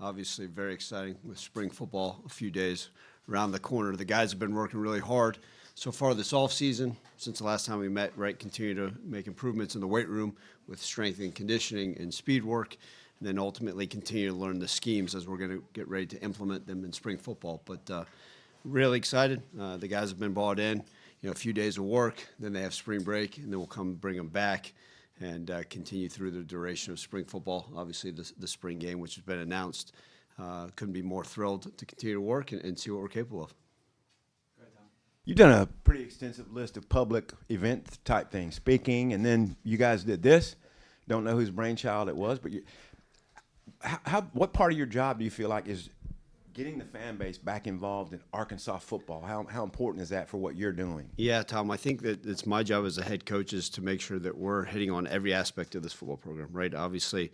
Obviously very exciting with spring football a few days around the corner. The guys have been working really hard so far this offseason, since the last time we met, right? Continue to make improvements in the weight room with strength and conditioning and speed work, and then ultimately continue to learn the schemes as we're going to get ready to implement them in spring football. But really excited. The guys have been bought in. A few days of work, then they have spring break, and then we'll come bring them back and continue through the duration of spring football. Obviously, the spring game, which has been announced, couldn't be more thrilled to continue to work and see what we're capable of. You've done a pretty extensive list of public event type things, speaking, and then you guys did this. Don't know whose brainchild it was, but what part of your job do you feel like is getting the fan base back involved in Arkansas football? How important is that for what you're doing? Yeah, Tom, I think that it's my job as a head coach is to make sure that we're hitting on every aspect of this football program, right? Obviously,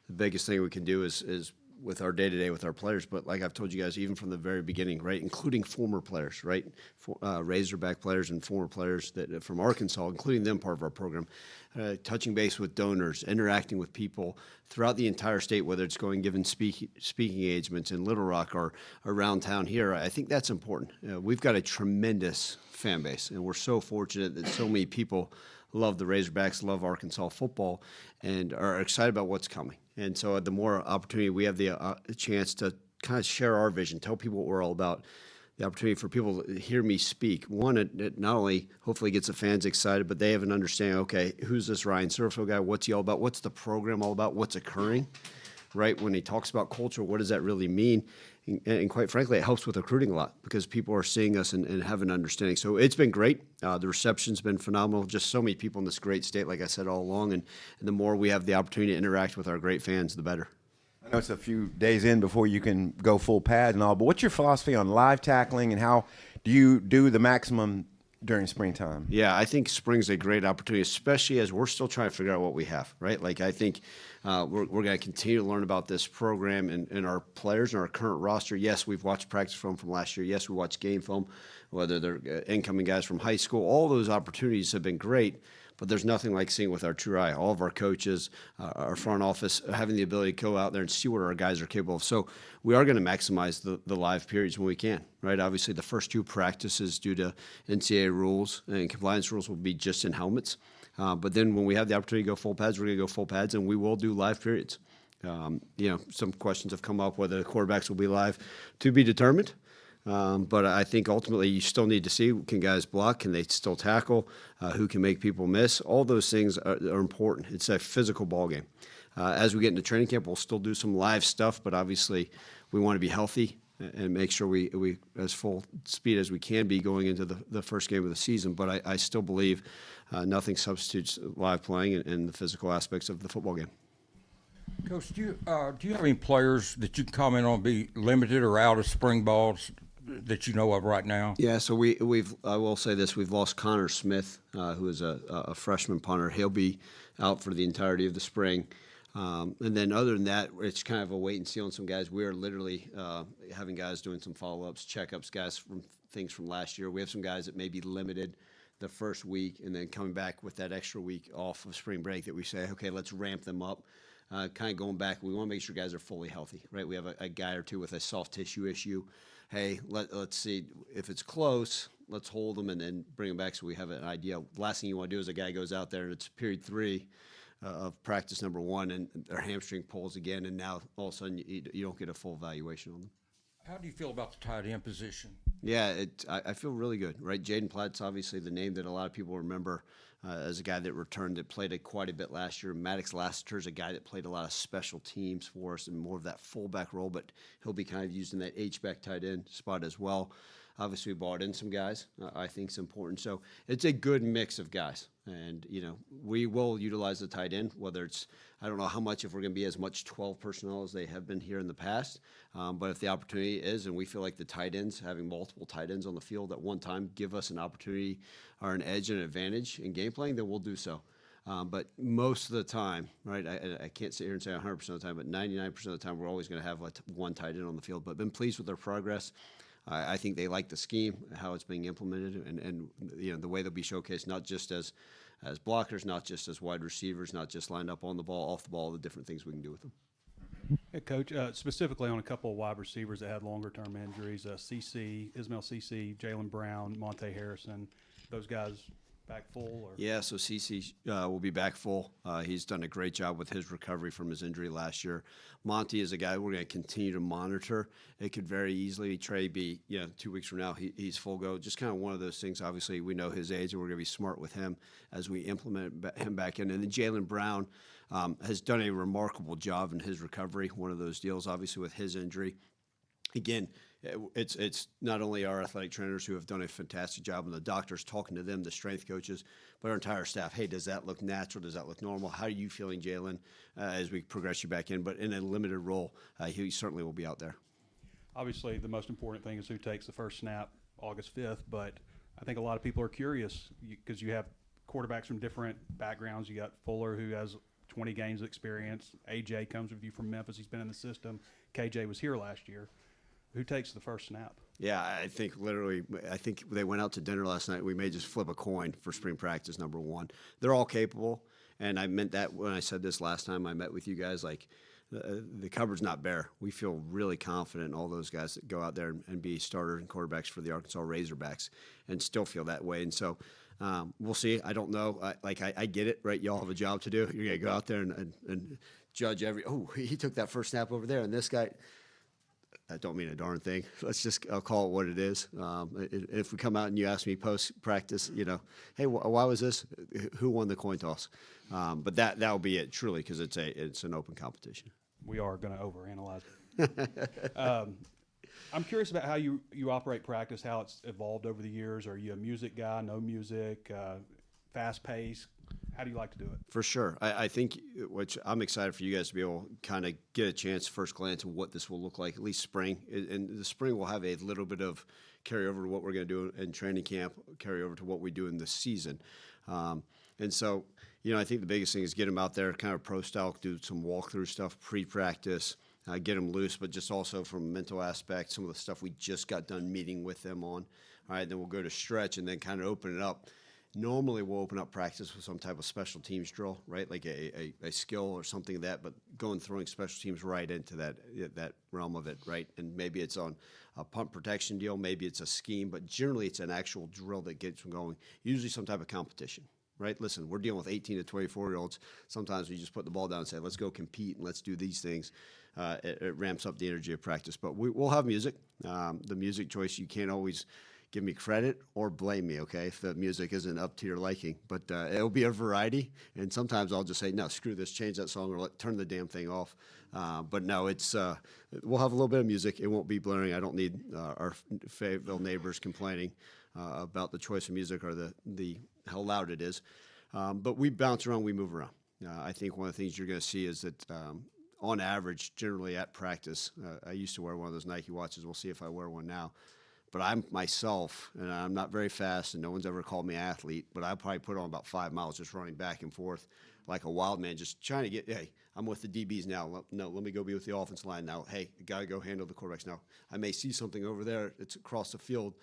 the biggest thing we can do is with our day-to-day with our players, but like I've told you guys, even from the very beginning, right, including former players, right, Razorback players and former players that from Arkansas, including them part of our program, touching base with donors, interacting with people throughout the entire state, whether it's going giving speaking engagements in Little Rock or around town here. I think that's important. We've got a tremendous fan base, and we're so fortunate that so many people love the Razorbacks, love Arkansas football, and are excited about what's coming. And so the more opportunity we have the chance to kind of share our vision, tell people what we're all about, the opportunity for people to hear me speak. One, it not only hopefully gets the fans excited, but they have an understanding, okay, who's this Ryan Silverfield guy? What's he all about? What's the program all about? What's occurring? Right? When he talks about culture, what does that really mean? And quite frankly, it helps with recruiting a lot because people are seeing us and have an understanding. So it's been great. The reception's been phenomenal. Just so many people in this great state, like I said all along. And the more we have the opportunity to interact with our great fans, the better. I know it's a few days in before you can go full pad and all, but what's your philosophy on live tackling and how do you do the maximum during springtime? Yeah, I think spring's a great opportunity, especially as we're still trying to figure out what we have, right? Like I think we're going to continue to learn about this program and our players and our current roster. Yes, we've watched practice film from last year. Yes, we watched game film, whether they're incoming guys from high school. All those opportunities have been great, but there's nothing like seeing with our true eye. All of our coaches, our front office, having the ability to go out there and see what our guys are capable of. So we are going to maximize the live periods when we can, right? Obviously, the first two practices due to NCAA rules and compliance rules will be just in helmets. But then when we have the opportunity to go full pads, we're going to go full pads, and we will do live periods. Some questions have come up whether the quarterbacks will be live, to be determined. But I think ultimately you still need to see, can guys block, can they still tackle, who can make people miss. All those things are important. It's a physical ball game. As we get into training camp, we'll still do some live stuff, but obviously we want to be healthy and make sure we as full speed as we can be going into the first game of the season. But I still believe nothing substitutes live playing and the physical aspects of the football game. Coach, do you have any players that you can comment on be limited or out of spring balls that you know of right now? Yeah, so I will say this, we've lost Connor Smith, who is a freshman punter. He'll be out for the entirety of the spring. And then other than that, it's kind of a wait and see on some guys. We're literally having guys doing some follow-ups, checkups, guys from things from last year. We have some guys that may be limited the first week and then coming back with that extra week off of spring break that we say, okay, let's ramp them up. Kind of going back, we want to make sure guys are fully healthy, right? We have a guy or two with a soft tissue issue. Hey, let's see if it's close. Let's hold them and then bring them back so we have an idea. Last thing you want to do is a guy goes out there and it's period 3 of practice number 1 and their hamstring pulls again, and now all of a sudden you don't get a full evaluation on them. How do you feel about the tight end position? Yeah, I feel really good, right? Jaden Platt's obviously the name that a lot of people remember as a guy that returned, that played quite a bit last year. Maddox Lassiter is a guy that played a lot of special teams for us and more of that fullback role, but he'll be kind of used in that H-back tight end spot as well. Obviously, we brought in some guys I think is important. So it's a good mix of guys. And, we will utilize the tight end, whether it's, I don't know how much, if we're going to be as much 12 personnel as they have been here in the past. But if the opportunity is, and we feel like the tight ends, having multiple tight ends on the field at one time, give us an opportunity or an edge and an advantage in game playing, then we'll do so. But most of the time, right, I can't sit here and say 100% of the time, but 99% of the time, we're always going to have one tight end on the field. But been pleased with their progress. I think they like the scheme, how it's being implemented, and the way they'll be showcased, not just as blockers, not just as wide receivers, not just lined up on the ball, off the ball, the different things we can do with them. Hey, Coach, specifically on a couple of wide receivers that had longer-term injuries, Ismail CC, Jalen Brown, Monte Harrison, those guys back full? Or? Yeah, so CC will be back full. He's done a great job with his recovery from his injury last year. Monty is a guy we're going to continue to monitor. It could very easily, Trey, be 2 weeks from now, he's full go. Just kind of one of those things. Obviously, we know his age, and we're going to be smart with him as we implement him back in. And then Jalen Brown has done a remarkable job in his recovery. One of those deals, obviously, with his injury. Again, it's not only our athletic trainers who have done a fantastic job and the doctors talking to them, the strength coaches, but our entire staff. Hey, does that look natural? Does that look normal? How are you feeling, Jalen, as we progress you back in? But in a limited role, he certainly will be out there. Obviously, the most important thing is who takes the first snap August 5th, but I think a lot of people are curious because you have quarterbacks from different backgrounds. You got Fuller, who has 20 games of experience. AJ comes with you from Memphis. He's been in the system. KJ was here last year. Who takes the first snap? Yeah, I think they went out to dinner last night. We may just flip a coin for spring practice number one. They're all capable, and I meant that when I said this last time I met with you guys. Like, the cupboard's not bare. We feel really confident in all those guys that go out there and be starters and quarterbacks for the Arkansas Razorbacks and still feel that way. And so we'll see. I don't know. I get it, right? Y'all have a job to do. You're going to go out there and judge he took that first snap over there, and this guy – I don't mean a darn thing. I'll call it what it is. If we come out and you ask me post practice, hey, why was this? Who won the coin toss? But that'll be it, truly, because it's an open competition. We are going to overanalyze it. I'm curious about how you operate practice, how it's evolved over the years. Are you a music guy, no music, fast pace? How do you like to do it? For sure. I think, which I'm excited for you guys to be able to kind of get a chance, first glance, of what this will look like, at least spring. And the spring will have a little bit of carryover to what we're going to do in training camp, carry over to what we do in the season. And so, I think the biggest thing is get them out there, kind of pro style, do some walkthrough stuff, pre-practice, get them loose, but just also from a mental aspect, some of the stuff we just got done meeting with them on. All right, then we'll go to stretch and then kind of open it up. Normally, we'll open up practice with some type of special teams drill, right? Like a skill or something like that, but throwing special teams right into that realm of it, right? And maybe it's on a punt protection deal, maybe it's a scheme, but generally it's an actual drill that gets them going, usually some type of competition, right? Listen, we're dealing with 18 to 24-year-olds. Sometimes we just put the ball down and say, let's go compete and let's do these things. It ramps up the energy of practice. But we'll have music. The music choice, you can't always give me credit or blame me, okay, if the music isn't up to your liking. But it'll be a variety, and sometimes I'll just say, no, screw this, change that song, or turn the damn thing off. But no, we'll have a little bit of music. It won't be blaring. I don't need our Fayetteville neighbors complaining about the choice of music or the how loud it is. But we bounce around, we move around. I think one of the things you're going to see is that on average, generally at practice, I used to wear one of those Nike watches. We'll see if I wear one now. But I'm myself, and I'm not very fast, and no one's ever called me an athlete, but I probably put on about 5 miles just running back and forth like a wild man, just trying to get, hey, I'm with the DBs now. No, let me go be with the offensive line now. Hey, got to go handle the quarterbacks now. I may see something over there. It's across the field,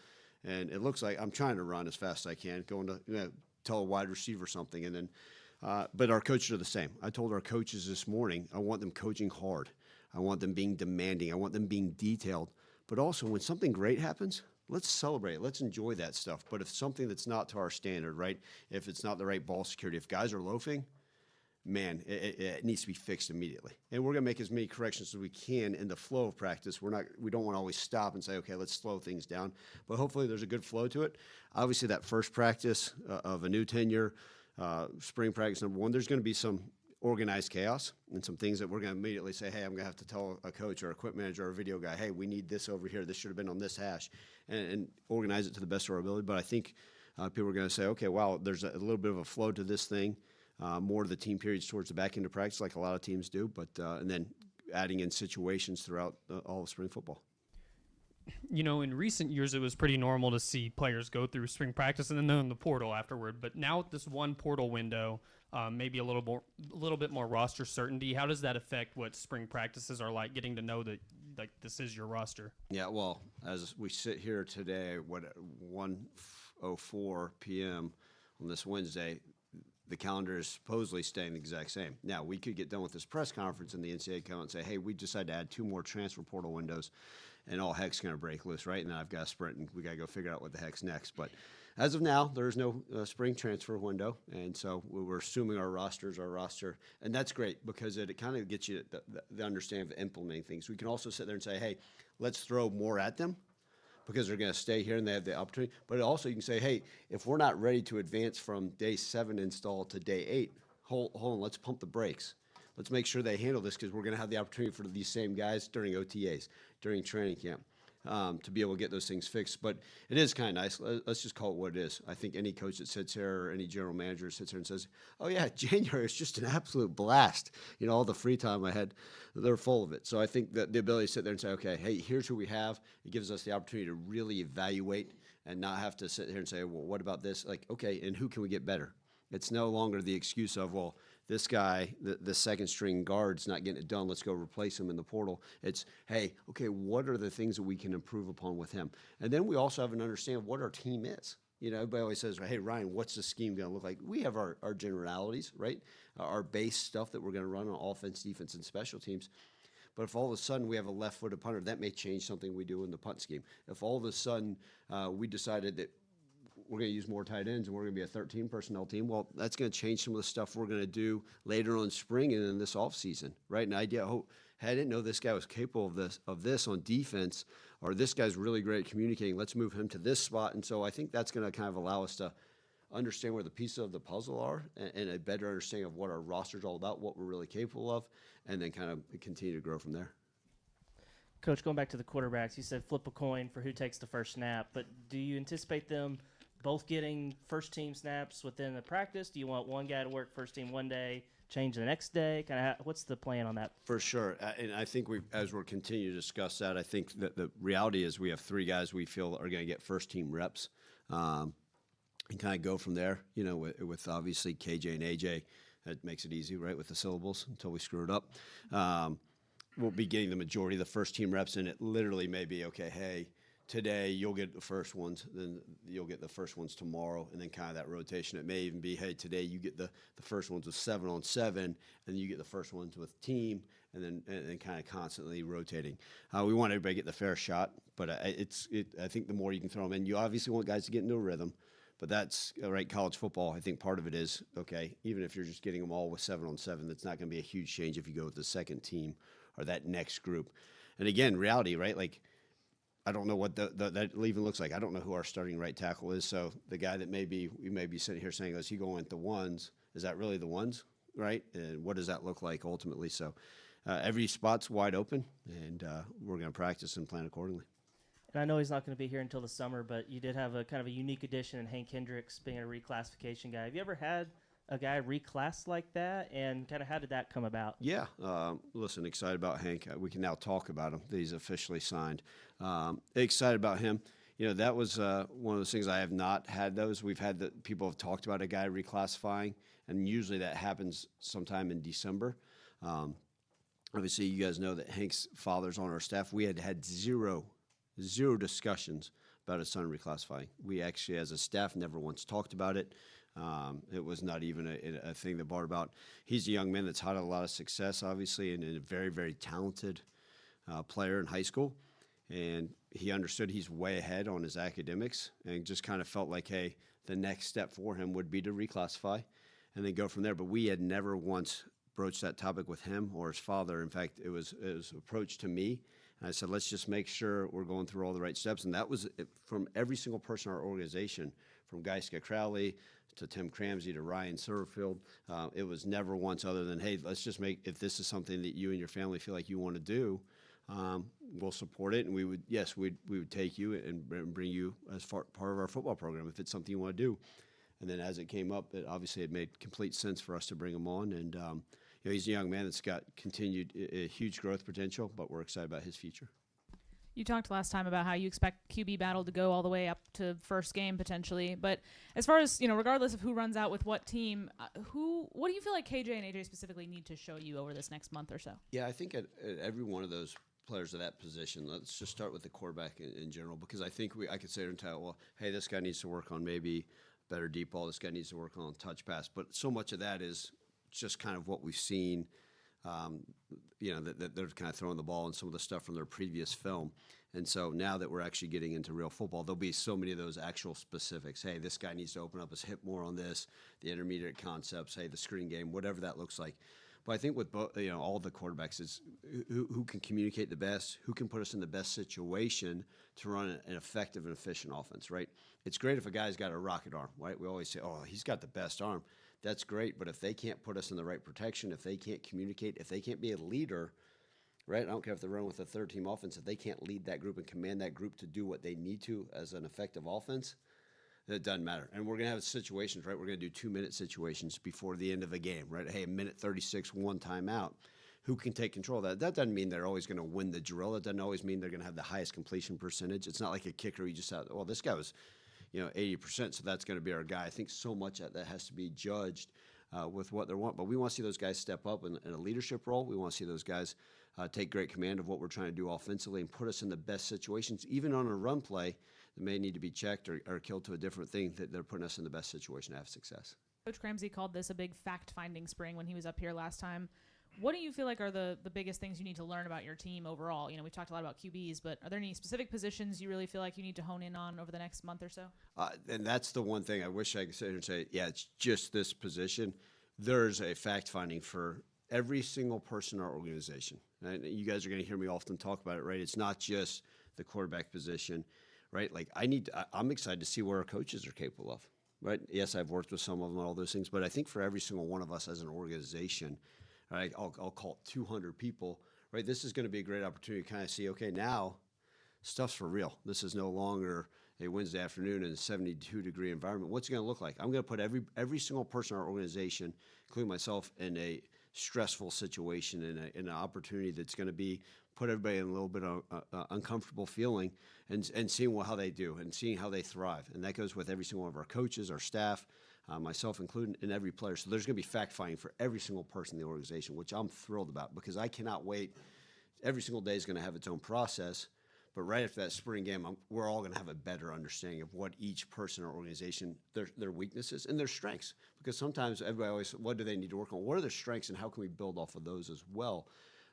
and it looks like I'm trying to run as fast as I can, going to tell a wide receiver something. And then, but our coaches are the same. I told our coaches this morning, I want them coaching hard. I want them being demanding. I want them being detailed. But also, when something great happens, let's celebrate it. Let's enjoy that stuff. But if something that's not to our standard, right, if it's not the right ball security, if guys are loafing, man, it needs to be fixed immediately. And we're going to make as many corrections as we can in the flow of practice. We don't want to always stop and say, okay, let's slow things down. But hopefully there's a good flow to it. Obviously, that first practice of a new tenure, spring practice number one, there's going to be some organized chaos and some things that we're going to immediately say, hey, I'm going to have to tell a coach or a equipment manager or a video guy, hey, we need this over here. This should have been on this hash, and organize it to the best of our ability. But I think people are going to say, okay, wow, there's a little bit of a flow to this thing, more of the team periods towards the back end of practice like a lot of teams do, but and then adding in situations throughout all of spring football. In recent years, it was pretty normal to see players go through spring practice and then in the portal afterward. But now with this one portal window, maybe a little bit more roster certainty. How does that affect what spring practices are like? Getting to know that this is your roster. Yeah, well, as we sit here today, at 1:04 p.m. on this Wednesday, the calendar is supposedly staying the exact same. Now, we could get done with this press conference and the NCAA come out and say, hey, we decided to add 2 more transfer portal windows and all heck's going to break loose, right? And then I've got to sprint and we got to go figure out what the heck's next. But as of now, there's no spring transfer window. And so we're assuming our roster, and that's great because it kind of gets you the understanding of implementing things. We can also sit there and say, hey, let's throw more at them, because they're going to stay here and they have the opportunity. But also you can say, hey, if we're not ready to advance from day 7 install to day 8, hold on, let's pump the brakes. Let's make sure they handle this because we're going to have the opportunity for these same guys during OTAs, during training camp, to be able to get those things fixed. But it is kind of nice. Let's just call it what it is. I think any coach that sits here or any general manager sits here and says, oh, yeah, January is just an absolute blast. You know, all the free time I had, they're full of it. So I think that the ability to sit there and say, okay, hey, here's who we have. It gives us the opportunity to really evaluate and not have to sit here and say, well, what about this? Like, okay, and who can we get better? It's no longer the excuse of, well, this guy, the second string guard's not getting it done. Let's go replace him in the portal. It's, hey, okay, what are the things that we can improve upon with him? And then we also have an understanding of what our team is. You know, everybody always says, hey, Ryan, what's the scheme going to look like? We have our generalities, right? Our base stuff that we're going to run on offense, defense, and special teams. But if all of a sudden we have a left-footed punter, that may change something we do in the punt scheme. If all of a sudden we decided that we're going to use more tight ends and we're going to be a 13 personnel team, well, that's going to change some of the stuff we're going to do later on in spring and in this offseason, right? An idea, oh, hey, I didn't know this guy was capable of this on defense, or this guy's really great at communicating. Let's move him to this spot. And so I think that's going to kind of allow us to understand where the pieces of the puzzle are and a better understanding of what our roster's all about, what we're really capable of, and then kind of continue to grow from there. Coach, going back to the quarterbacks, you said flip a coin for who takes the first snap, but do you anticipate them both getting first-team snaps within the practice? Do you want one guy to work first team one day, change the next day? What's the plan on that? For sure. And I think as we're continuing to discuss that, I think that the reality is we have 3 guys we feel are going to get first-team reps and kind of go from there, you know, with obviously KJ and AJ. That makes it easy, right, with the syllables until we screw it up. We'll be getting the majority of the first-team reps, and it literally may be, okay, hey, today you'll get the first ones, then you'll get the first ones tomorrow, and then kind of that rotation. It may even be, hey, today you get the first ones with 7-on-7, and then you get the first ones with team, and then kind of constantly rotating. We want everybody to get the fair shot, but I think the more you can throw them in, you obviously want guys to get into a rhythm, but that's, right, college football, I think part of it is, okay, even if you're just getting them all with 7-on-7, that's not going to be a huge change if you go with the second team or that next group. And again, reality, right, like, I don't know what that even looks like. I don't know who our starting right tackle is. So the guy that we may be sitting here saying, is he going with the ones? Is that really the ones, right? And what does that look like ultimately? So every spot's wide open, and we're going to practice and plan accordingly. And I know he's not going to be here until the summer, but you did have a kind of a unique addition in Hank Hendricks being a reclassification guy. Have you ever had a guy reclass like that, and kind of how did that come about? Yeah, listen, excited about Hank. We can now talk about him. He's officially signed. Excited about him. You know, that was one of those things I have not had those. We've had that people have talked about a guy reclassifying, and usually that happens sometime in December. Obviously, you guys know that Hank's father's on our staff. We had zero discussions about his son reclassifying. We actually, as a staff, never once talked about it. It was not even a thing that brought about. He's a young man that's had a lot of success, obviously, and a very, very talented player in high school. And he understood he's way ahead on his academics and just kind of felt like, hey, the next step for him would be to reclassify and then go from there. But we had never once broached that topic with him or his father. In fact, it was approached to me. And I said, let's just make sure we're going through all the right steps. And that was from every single person in our organization, from Guy Crowley to Tim Cramsey to Ryan Silverfield. It was never once other than, hey, let's just if this is something that you and your family feel like you want to do, we'll support it. And we would take you and bring you as part of our football program if it's something you want to do. And then as it came up, it made complete sense for us to bring him on. And he's a young man that's got continued huge growth potential, but we're excited about his future. You talked last time about how you expect QB battle to go all the way up to first game potentially, but as far as, regardless of who runs out with what team, what do you feel like KJ and AJ specifically need to show you over this next month or so? Yeah, I think at every one of those players of that position, let's just start with the quarterback in general, because I think I could say to him, well, hey, this guy needs to work on maybe better deep ball. This guy needs to work on touch pass. But so much of that is just kind of what we've seen, that they're kind of throwing the ball and some of the stuff from their previous film. And so now that we're actually getting into real football, there'll be so many of those actual specifics. Hey, this guy needs to open up his hip more on this, the intermediate concepts, hey, the screen game, whatever that looks like. But I think with all the quarterbacks is who can communicate the best, who can put us in the best situation to run an effective and efficient offense, right? It's great if a guy's got a rocket arm, right? We always say, oh, he's got the best arm. That's great, but if they can't put us in the right protection, if they can't communicate, if they can't be a leader, right? I don't care if they're running with a third-team offense. If they can't lead that group and command that group to do what they need to as an effective offense, it doesn't matter. And we're going to have situations, right? We're going to do 2-minute situations before the end of a game, right? Hey, a minute 36, one timeout. Who can take control of that? That doesn't mean they're always going to win the drill. It doesn't always mean they're going to have the highest completion percentage. It's not like a kicker you just have, well, this guy was 80%, so that's going to be our guy. I think so much of that has to be judged with what they want. But we want to see those guys step up in a leadership role. We want to see those guys take great command of what we're trying to do offensively and put us in the best situations, even on a run play that may need to be checked or killed to a different thing, that they're putting us in the best situation to have success. Coach Cramsey called this a big fact-finding spring when he was up here last time. What do you feel like are the biggest things you need to learn about your team overall? We've talked a lot about QBs, but are there any specific positions you really feel like you need to hone in on over the next month or so? And that's the one thing I wish I could sit here and say, yeah, it's just this position. There's a fact-finding for every single person in our organization. And you guys are going to hear me often talk about it, right? It's not just the quarterback position, right? Like I'm excited to see what our coaches are capable of, right? Yes, I've worked with some of them and all those things, but I think for every single one of us as an organization, right, I'll call it 200 people, right? This is going to be a great opportunity to kind of see, okay, now stuff's for real. This is no longer a Wednesday afternoon in a 72-degree environment. What's it going to look like? I'm going to put every single person in our organization, including myself, in a stressful situation, in an opportunity that's going to be put everybody in a little bit of uncomfortable feeling, and seeing how they do and seeing how they thrive. And that goes with every single one of our coaches, our staff, myself included, and every player. So there's going to be fact-finding for every single person in the organization, which I'm thrilled about because I cannot wait. Every single day is going to have its own process. But right after that spring game, we're all going to have a better understanding of what each person or organization, their weaknesses and their strengths. Because sometimes everybody always, what do they need to work on? What are their strengths and how can we build off of those as well?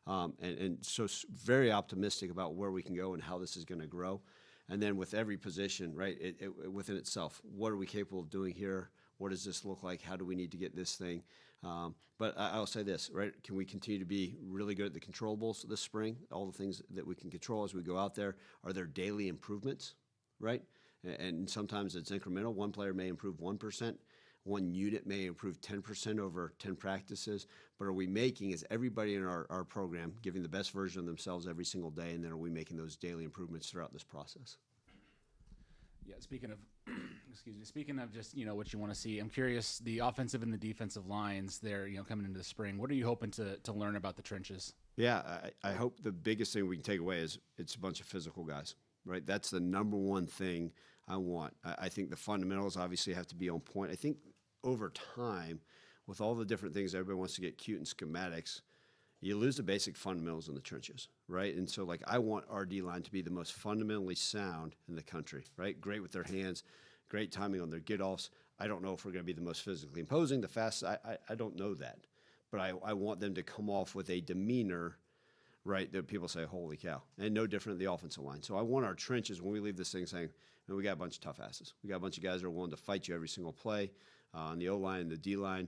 And so very optimistic about where we can go and how this is going to grow. And then with every position, right, within itself, what are we capable of doing here? What does this look like? How do we need to get this thing? But I'll say this, right? Can we continue to be really good at the controllables this spring? All the things that we can control as we go out there. Are there daily improvements, right? And sometimes it's incremental. One player may improve 1%. One unit may improve 10% over 10 practices. But are we making, is everybody in our program giving the best version of themselves every single day? And then are we making those daily improvements throughout this process? Yeah, speaking of, speaking of just, what you want to see, I'm curious, the offensive and the defensive lines there, coming into the spring, what are you hoping to learn about the trenches? Yeah, I hope the biggest thing we can take away is it's a bunch of physical guys, right? That's the number one thing I want. I think the fundamentals obviously have to be on point. I think over time, with all the different things everybody wants to get cute and schematics, you lose the basic fundamentals in the trenches, right? And so, I want our D-line to be the most fundamentally sound in the country, right? Great with their hands, great timing on their get-offs. I don't know if we're going to be the most physically imposing, the fastest. I don't know that. But I want them to come off with a demeanor, right, that people say, holy cow, and no different than the offensive line. So I want our trenches, when we leave this thing, saying, we got a bunch of tough asses. We got a bunch of guys that are willing to fight you every single play. On the O-line and the D-line,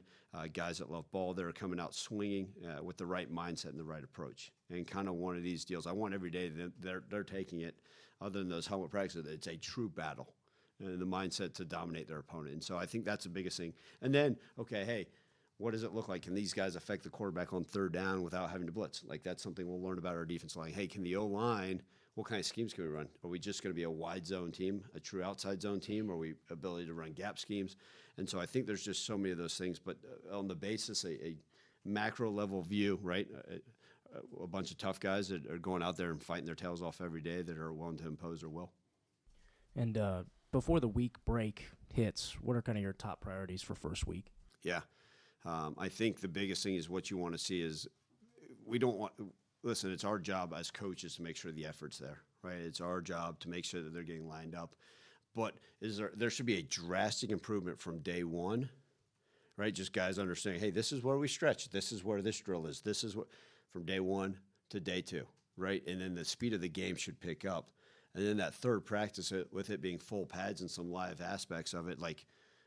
guys that love ball, that are coming out swinging with the right mindset and the right approach. And kind of one of these deals, I want every day that they're taking it, other than those helmet practices, it's a true battle and the mindset to dominate their opponent. And so I think that's the biggest thing. And then, okay, hey, what does it look like? Can these guys affect the quarterback on third down without having to blitz? That's something we'll learn about our defense line. Hey, can the O-line, what kind of schemes can we run? Are we just going to be a wide zone team, a true outside zone team? Or are we ability to run gap schemes? And so I think there's just so many of those things. But on the basis, a macro level view, right? A bunch of tough guys that are going out there and fighting their tails off every day that are willing to impose their will. And before the week break hits, what are kind of your top priorities for first week? Yeah. I think the biggest thing is what you want to see is we don't want – listen, it's our job as coaches to make sure the effort's there, right? It's our job to make sure that they're getting lined up. But there should be a drastic improvement from day one, right? Just guys understanding, hey, this is where we stretch. This is where this drill is. This is what from day one to day two, right? And then the speed of the game should pick up. And then that third practice with it being full pads and some live aspects of it, like,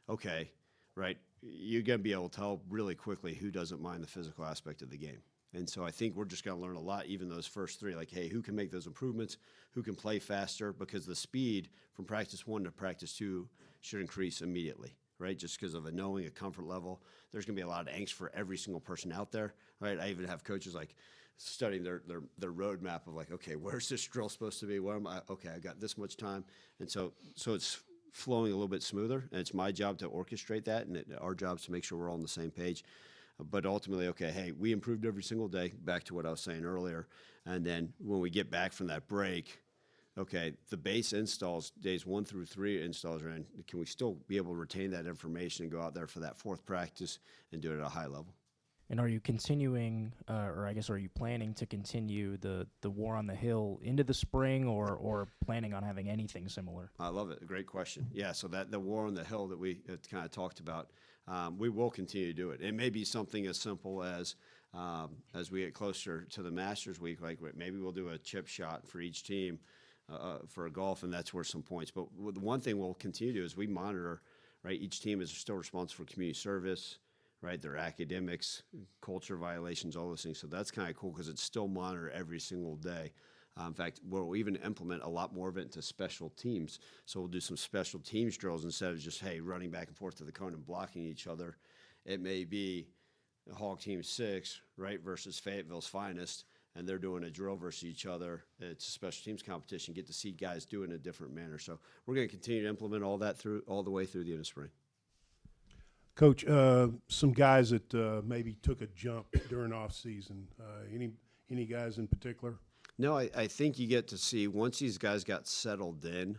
okay, right, you're going to be able to tell really quickly who doesn't mind the physical aspect of the game. And so I think we're just going to learn a lot, even those first three, like, hey, who can make those improvements, who can play faster, because the speed from practice 1 to practice 2 should increase immediately, right? Just because of a knowing, a comfort level. There's going to be a lot of angst for every single person out there, right? I even have coaches like studying their roadmap of like, okay, where's this drill supposed to be? Where am I? Okay, I got this much time. And so it's flowing a little bit smoother, and it's my job to orchestrate that, and our job is to make sure we're all on the same page. But ultimately, okay, hey, we improved every single day, back to what I was saying earlier. And then when we get back from that break, okay, the base installs, days 1 through 3 installs are in. Can we still be able to retain that information and go out there for that fourth practice and do it at a high level? And are you continuing, or I guess are you planning to continue the war on the hill into the spring, or planning on having anything similar? I love it. Great question. Yeah, so that the war on the hill that we kind of talked about, we will continue to do it. It may be something as simple as we get closer to the Masters week, like maybe we'll do a chip shot for each team for a golf, and that's worth some points. But the one thing we'll continue to do is we monitor, right? Each team is still responsible for community service, right? Their academics, culture violations, all those things. So that's kind of cool because it's still monitored every single day. In fact, we'll even implement a lot more of it into special teams. So we'll do some special teams drills instead of just, hey, running back and forth to the cone and blocking each other. It may be Hog Team 6, right, versus Fayetteville's Finest, and they're doing a drill versus each other. It's a special teams competition. Get to see guys do it in a different manner. So we're going to continue to implement all that all the way through the end of spring. Coach, some guys that maybe took a jump during off season. Any guys in particular? No, I think you get to see once these guys got settled in,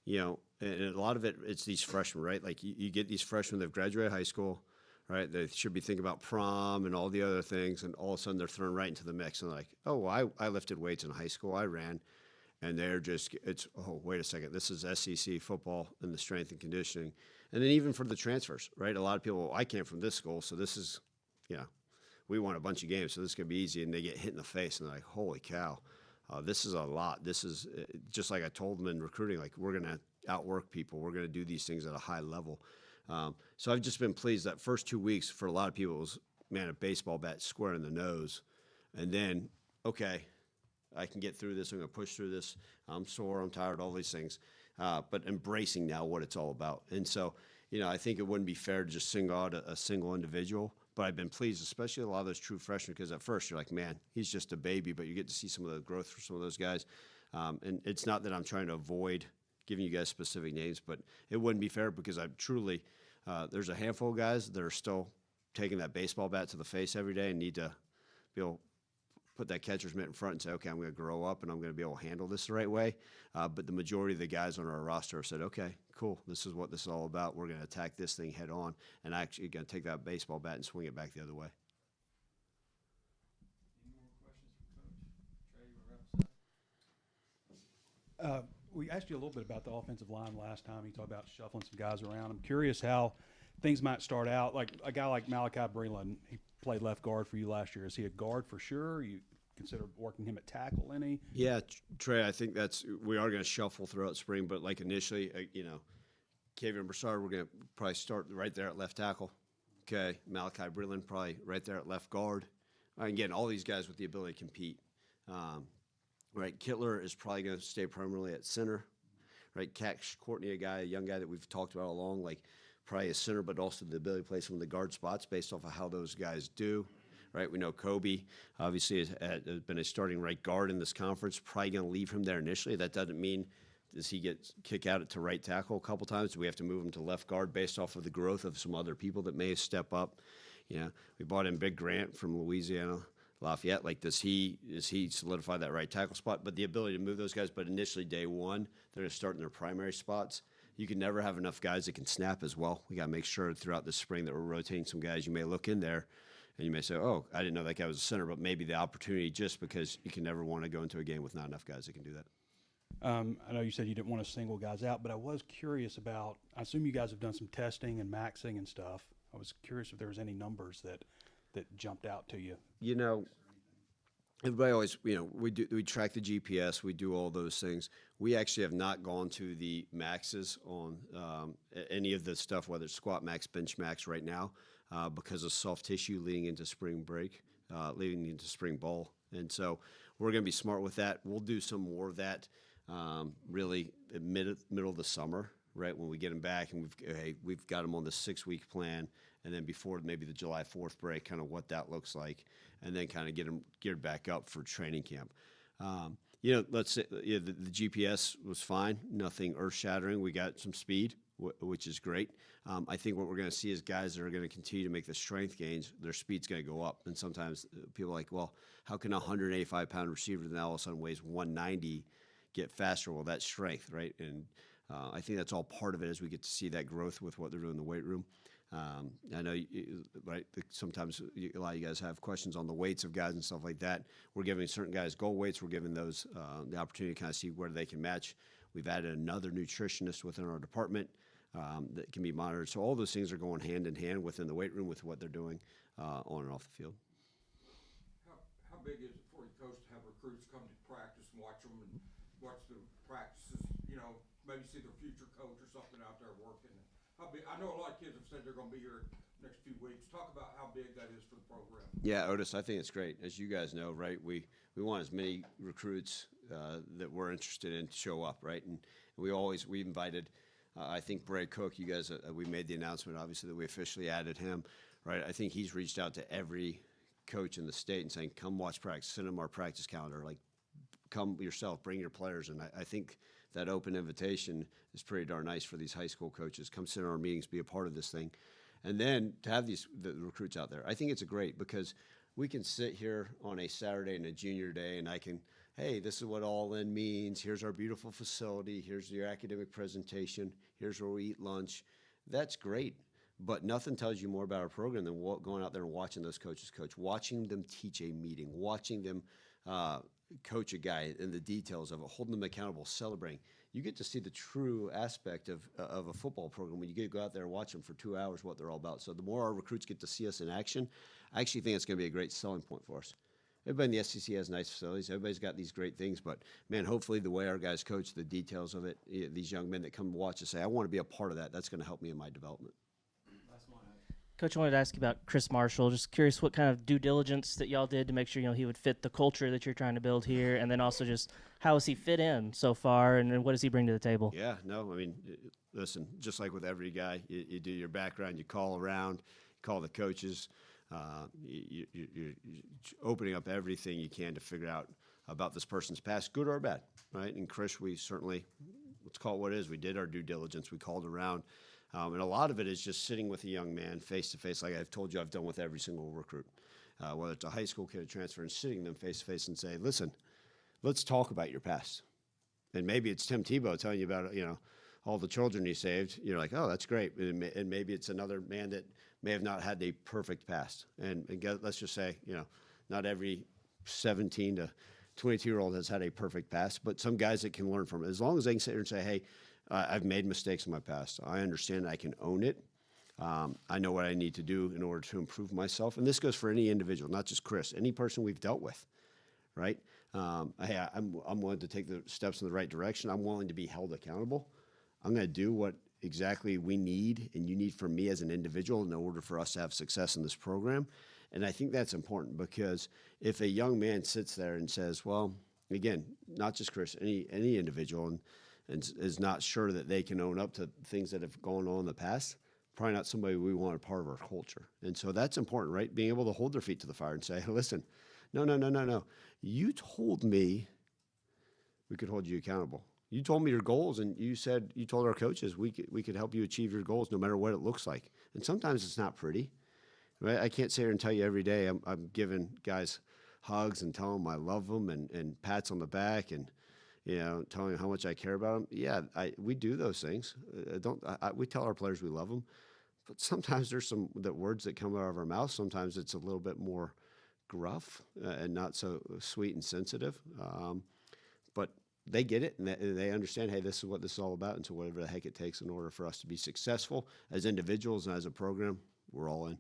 you know, and a lot of it's these freshmen, right? Like you get these freshmen that have graduated high school, right? They should be thinking about prom and all the other things, and all of a sudden they're thrown right into the mix and they're like, oh, well, I lifted weights in high school, I ran, and they're just oh, wait a second, this is SEC football and the strength and conditioning. And then even for the transfers, right? A lot of people, I came from this school, so this is, we won a bunch of games, so this is going to be easy. And they get hit in the face, and they're like, holy cow, this is a lot. This is just like I told them in recruiting, like we're going to outwork people. We're going to do these things at a high level. So I've just been pleased that first 2 weeks for a lot of people was, man, a baseball bat square in the nose. And then, okay, I can get through this. I'm going to push through this. I'm sore. I'm tired, all these things. But embracing now what it's all about. And so, I think it wouldn't be fair to just single out a single individual. But I've been pleased, especially a lot of those true freshmen, because at first you're like, man, he's just a baby. But you get to see some of the growth for some of those guys. And it's not that I'm trying to avoid giving you guys specific names, but it wouldn't be fair because I'm truly there's a handful of guys that are still taking that baseball bat to the face every day and need to be able put that catcher's mitt in front and say, okay, I'm going to grow up and I'm going to be able to handle this the right way. But the majority of the guys on our roster have said, okay, cool, this is what this is all about. We're going to attack this thing head on and actually going to take that baseball bat and swing it back the other way. Any more questions for Coach? Trey, you wrap us up? We asked you a little bit about the offensive line last time. You talked about shuffling some guys around. I'm curious how things might start out. Like a guy like Malachi Breland, he played left guard for you last year. Is he a guard for sure? You consider working him at tackle any? Yeah, Trey, I think we are going to shuffle throughout spring, but like initially, Kavion Broussard, we're going to probably start right there at left tackle. Okay, Malachi Breland probably right there at left guard. Again, all these guys with the ability to compete. Right, Kittler is probably going to stay primarily at center. Right, Cash Courtney, a young guy that we've talked about all along, like probably a center, but also the ability to play some of the guard spots based off of how those guys do. Right, we know Kobe obviously has been a starting right guard in this conference. Probably going to leave him there initially. That doesn't mean does he get kicked out to right tackle a couple times? Do we have to move him to left guard based off of the growth of some other people that may step up? We bought in Big Grant from Louisiana Lafayette. Like, does he solidify that right tackle spot? But the ability to move those guys, but initially day one, they're going to start in their primary spots. You can never have enough guys that can snap as well. We got to make sure throughout this spring that we're rotating some guys. You may look in there and you may say, oh, I didn't know that guy was a center, but maybe the opportunity just because you can never want to go into a game with not enough guys that can do that. I know you said you didn't want to single guys out, but I was curious about, I assume you guys have done some testing and maxing and stuff. I was curious if there was any numbers that jumped out to you. You know, everybody always, we track the GPS, we do all those things. We actually have not gone to the maxes on any of the stuff, whether it's squat max, bench max right now, because of soft tissue leading into spring break, leading into spring ball. And so we're going to be smart with that. We'll do some more of that really middle of the summer, right, when we get them back and we've got them on the 6-week plan, and then before maybe the July 4th break, kind of what that looks like, and then kind of get them geared back up for training camp. Let's say the GPS was fine, nothing earth-shattering. We got some speed, which is great. I think what we're going to see is guys that are going to continue to make the strength gains, their speed's going to go up. And sometimes people are like, well, how can a 185-pound receiver that now all of a sudden weighs 190 get faster? Well, that's strength, right? And I think that's all part of it as we get to see that growth with what they're doing in the weight room. I know, right, sometimes a lot of you guys have questions on the weights of guys and stuff like that. We're giving certain guys goal weights. We're giving those the opportunity to kind of see where they can match. We've added another nutritionist within our department that can be monitored. So all those things are going hand in hand within the weight room with what they're doing on and off the field. How big is it for you, Coach, to have recruits come to practice and watch them and watch the practices, maybe see their future coach or something out there working? How big, I know a lot of kids have said they're going to be here next few weeks. Talk about how big that is for the program. Yeah, Otis, I think it's great. As you guys know, right, we want as many recruits that we're interested in to show up, right? And we invited, I think Brad Cook, you guys, we made the announcement, obviously, that we officially added him, right? I think he's reached out to every coach in the state and saying, come watch practice, send them our practice calendar, like, come yourself, bring your players. And I think that open invitation is pretty darn nice for these high school coaches. Come sit in our meetings, be a part of this thing. And then to have the recruits out there, I think it's great because we can sit here on a Saturday and a junior day and I can, hey, this is what all in means. Here's our beautiful facility. Here's your academic presentation. Here's where we eat lunch. That's great. But nothing tells you more about our program than going out there and watching those coaches coach, watching them teach a meeting, watching them coach a guy in the details of it, holding them accountable, celebrating. You get to see the true aspect of a football program when you get to go out there and watch them for 2 hours, what they're all about. So the more our recruits get to see us in action, I actually think it's going to be a great selling point for us. Everybody in the SEC has nice facilities. Everybody's got these great things. But, man, hopefully the way our guys coach, the details of it, these young men that come watch us say, I want to be a part of that. That's going to help me in my development. Coach, I wanted to ask you about Chris Marshall. Just curious what kind of due diligence that y'all did to make sure he would fit the culture that you're trying to build here, and then also just how has he fit in so far, and what does he bring to the table? Yeah, no, I mean, listen, just like with every guy, you do your background, you call around, call the coaches, you're opening up everything you can to figure out about this person's past, good or bad, right? And Chris, we certainly, let's call it what it is, we did our due diligence, we called around. And a lot of it is just sitting with a young man face to face, like I've told you I've done with every single recruit, whether it's a high school kid or transfer, and sitting them face to face and say, listen, let's talk about your past. And maybe it's Tim Tebow telling you about, all the children he saved. You're like, oh, that's great. And maybe it's another man that may have not had a perfect past. And let's just say, not every 17 to 22-year-old has had a perfect past, but some guys that can learn from it. As long as they can sit here and say, hey, I've made mistakes in my past. I understand I can own it. I know what I need to do in order to improve myself. And this goes for any individual, not just Chris, any person we've dealt with, right? Hey, I'm willing to take the steps in the right direction. I'm willing to be held accountable. I'm going to do what exactly we need and you need from me as an individual in order for us to have success in this program. And I think that's important because if a young man sits there and says, well, again, not just Chris, any individual, and is not sure that they can own up to things that have gone on in the past, probably not somebody we want a part of our culture. And so that's important, right? Being able to hold their feet to the fire and say, listen, no. You told me we could hold you accountable. You told me your goals, and you told our coaches we could help you achieve your goals no matter what it looks like. And sometimes it's not pretty, right? I can't sit here and tell you every day I'm giving guys hugs and telling them I love them and pats on the back and, telling them how much I care about them. Yeah, we do those things. We tell our players we love them, but sometimes there's some words that come out of our mouth. Sometimes it's a little bit more gruff and not so sweet and sensitive. But they get it and they understand, hey, this is what this is all about. And so whatever the heck it takes in order for us to be successful as individuals and as a program, we're all in.